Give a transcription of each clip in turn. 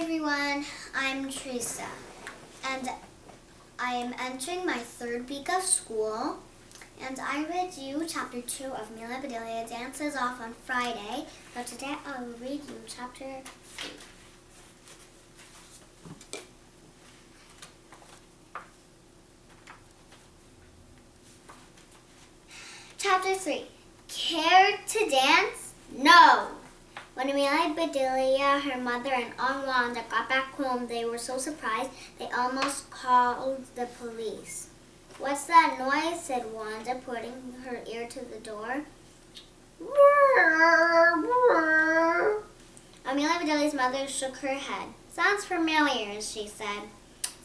everyone, I'm Teresa, and I am entering my third week of school, and I read you chapter 2 of Amelia Bedelia Dances Off on Friday, so today I will read you chapter 3. Chapter 3. Care to dance? No! When Amelia, Bedelia, her mother, and Aunt Wanda got back home, they were so surprised they almost called the police. "What's that noise?" said Wanda, putting her ear to the door. Amelia Bedelia's mother shook her head. "Sounds familiar," she said.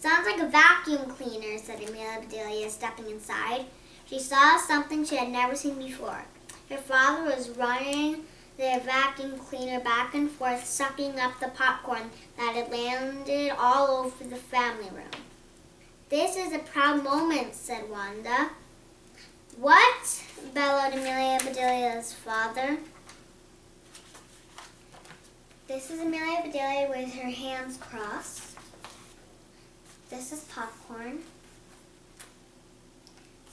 "Sounds like a vacuum cleaner," said Amelia Bedelia, stepping inside. She saw something she had never seen before. Her father was running the vacuum cleaner back and forth, sucking up the popcorn that had landed all over the family room. "This is a proud moment," said Wanda. "What?" bellowed Amelia Bedelia's father. This is Amelia Bedelia with her hands crossed. This is popcorn.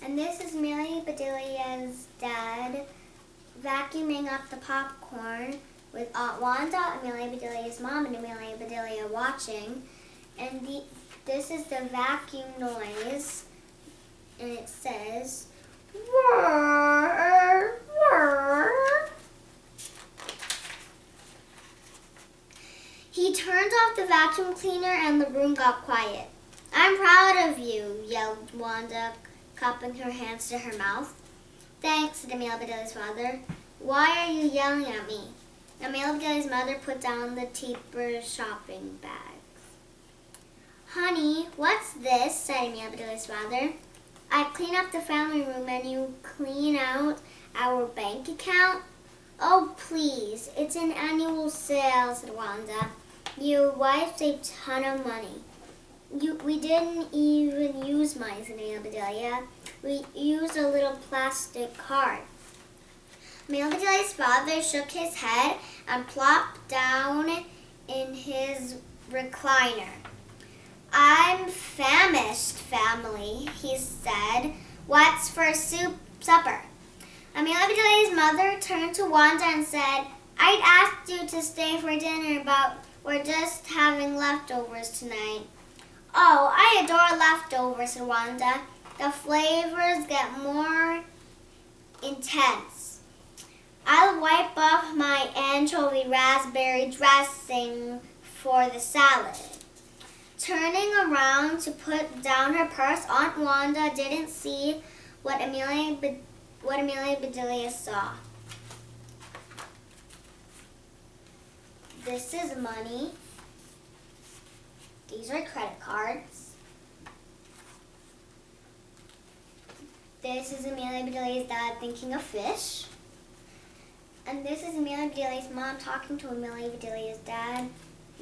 And this is Amelia Bedelia's dad vacuuming up the popcorn with Aunt Wanda, Amelia Bedelia's mom, and Amelia Bedelia watching. And this is the vacuum noise, and it says, "Whir, whir." He turned off the vacuum cleaner and the room got quiet. "I'm proud of you," yelled Wanda, cupping her hands to her mouth. "Thanks," said Amelia Bedelia's father. "Why are you yelling at me?" Amelia Bedelia's mother put down the tapered shopping bags. "Honey, what's this?" said Amelia Bedelia's father. "I clean up the family room and you clean out our bank account?" "Oh, please, it's an annual sale," said Wanda. "Your wife saved a ton of money." We didn't even use mine," said Amelia Bedelia. "We used a little plastic card." Amelia Bedelia's father shook his head and plopped down in his recliner. "I'm famished, family," he said. "What's for supper?" Amelia Bedelia's mother turned to Wanda and said, "I'd asked you to stay for dinner, but we're just having leftovers tonight." "Oh, I adore leftovers," said Wanda. "The flavors get more intense. I'll wipe off my anchovy raspberry dressing for the salad." Turning around to put down her purse, Aunt Wanda didn't see what Amelia Bedelia saw. This is money. These are credit cards. This is Amelia Bedelia's dad thinking of fish. And this is Amelia Bedelia's mom talking to Amelia Bedelia's dad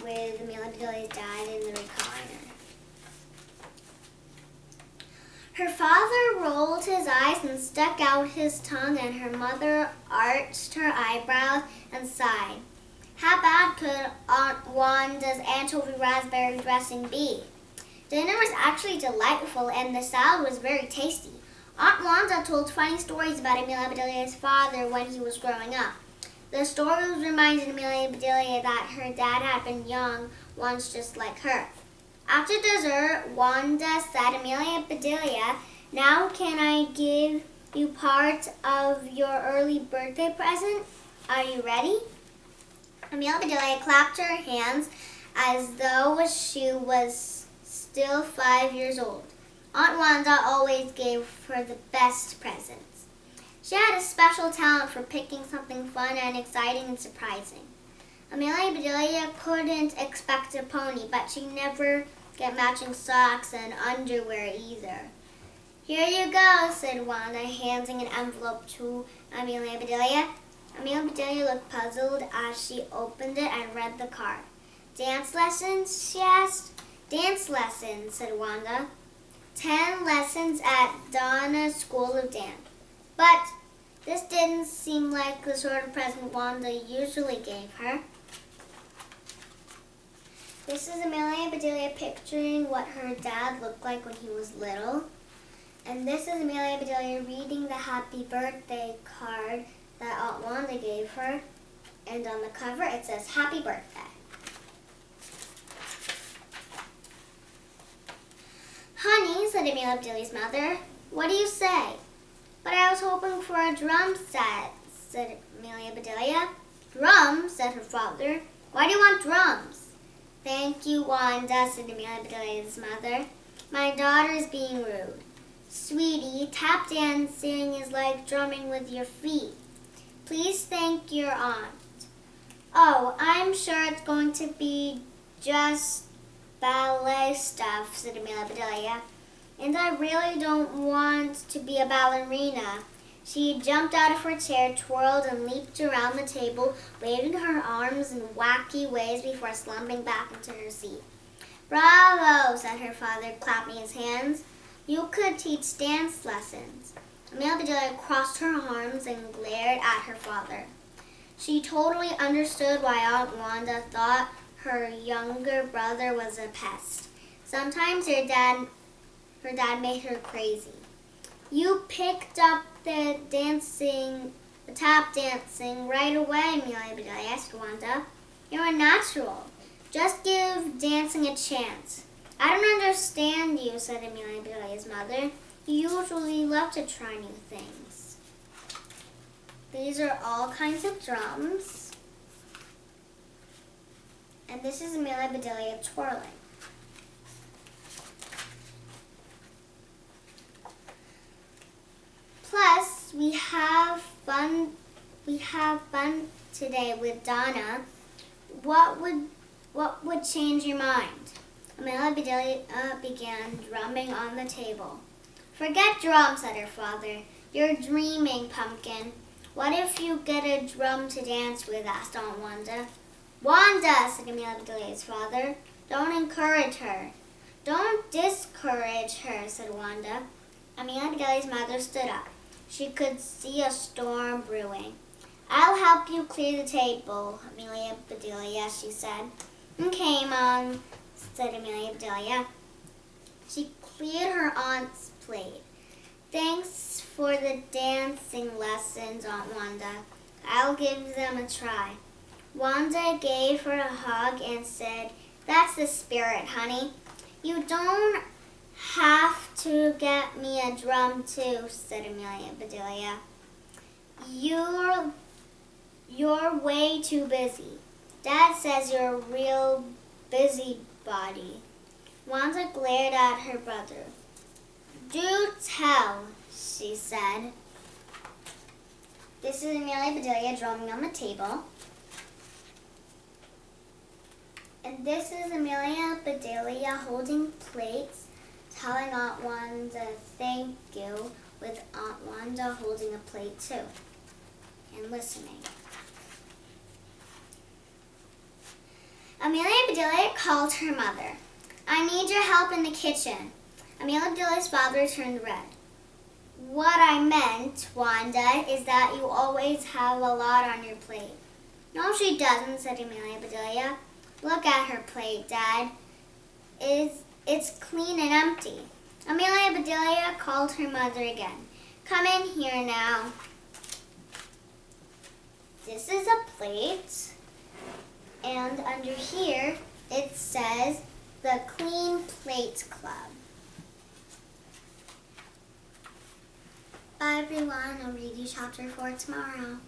with Amelia Bedelia's dad in the recliner. Her father rolled his eyes and stuck out his tongue, and her mother arched her eyebrows and sighed. How bad could Aunt Wanda's anchovy raspberry dressing be? Dinner was actually delightful, and the salad was very tasty. Aunt Wanda told funny stories about Amelia Bedelia's father when he was growing up. The stories reminded Amelia Bedelia that her dad had been young once just like her. After dessert, Wanda said, "Amelia Bedelia, now can I give you part of your early birthday present? Are you ready?" Amelia Bedelia clapped her hands as though she was still 5 years old. Aunt Wanda always gave her the best presents. She had a special talent for picking something fun and exciting and surprising. Amelia Bedelia couldn't expect a pony, but she never got matching socks and underwear either. "Here you go," said Wanda, handing an envelope to Amelia Bedelia. Amelia Bedelia looked puzzled as she opened it and read the card. "Dance lessons?" she asked. "Dance lessons," said Wanda. 10 lessons at Donna's School of Dance. But this didn't seem like the sort of present Wanda usually gave her. This is Amelia and Bedelia picturing what her dad looked like when he was little. And this is Amelia and Bedelia reading the happy birthday card that Aunt Wanda gave her. And on the cover it says, "Happy Birthday." "Honey," said Amelia and Bedelia's mother, "what do you say?" "But I was hoping for a drum set," said Amelia and Bedelia. "Drums?" said her father. "Why do you want drums?" "Thank you, Wanda," said Amelia and Bedelia's mother. "My daughter is being rude." "Sweetie, tap dancing is like drumming with your feet. Please thank your aunt." "Oh, I'm sure it's going to be just ballet stuff," said Amelia Bedelia. "And I really don't want to be a ballerina." She jumped out of her chair, twirled and leaped around the table, waving her arms in wacky ways before slumping back into her seat. "Bravo," said her father, clapping his hands. "You could teach dance lessons." Amelia Bedelia crossed her arms and glared at her father. She totally understood why Aunt Wanda thought her younger brother was a pest. Sometimes her dad made her crazy. "You picked up the tap dancing right away," Amelia Bedelia said Wanda. "You're a natural. Just give dancing a chance." "I don't understand you," said Amelia Bedelia's mother. "You usually love to try new things." These are all kinds of drums. And this is Amelia Bedelia twirling. Plus, we have fun today with Donna. What would change your mind? Amelia Bedelia began drumming on the table. "Forget drums," said her father. "You're dreaming, Pumpkin. What if you get a drum to dance with?" asked Aunt Wanda. "Wanda," said Amelia Bedelia's father, "don't encourage her." "Don't discourage her," said Wanda. Amelia Bedelia's mother stood up. She could see a storm brewing. "I'll help you clear the table, Amelia Bedelia," she said. "Okay, Mom," said Amelia Bedelia. She cleared her aunt's plate. "Thanks for the dancing lessons, Aunt Wanda. I'll give them a try." Wanda gave her a hug and said, "That's the spirit, honey. You don't have to get me a drum too," said Amelia Bedelia. You're way too busy. Dad says you're a real busybody." Wanda glared at her brother. "Do tell," she said. This is Amelia Bedelia drumming on the table. And this is Amelia Bedelia holding plates, telling Aunt Wanda thank you, with Aunt Wanda holding a plate too, and listening. Amelia Bedelia called her mother. "I need your help in the kitchen." Amelia Bedelia's father turned red. "What I meant, Wanda, is that you always have a lot on your plate." "No, she doesn't," said Amelia Bedelia. "Look at her plate, Dad. It's clean and empty." Amelia Bedelia called her mother again. "Come in here now." This is a plate, and under here it says the Clean Plate Club. Bye everyone, I'll read you chapter 4 tomorrow.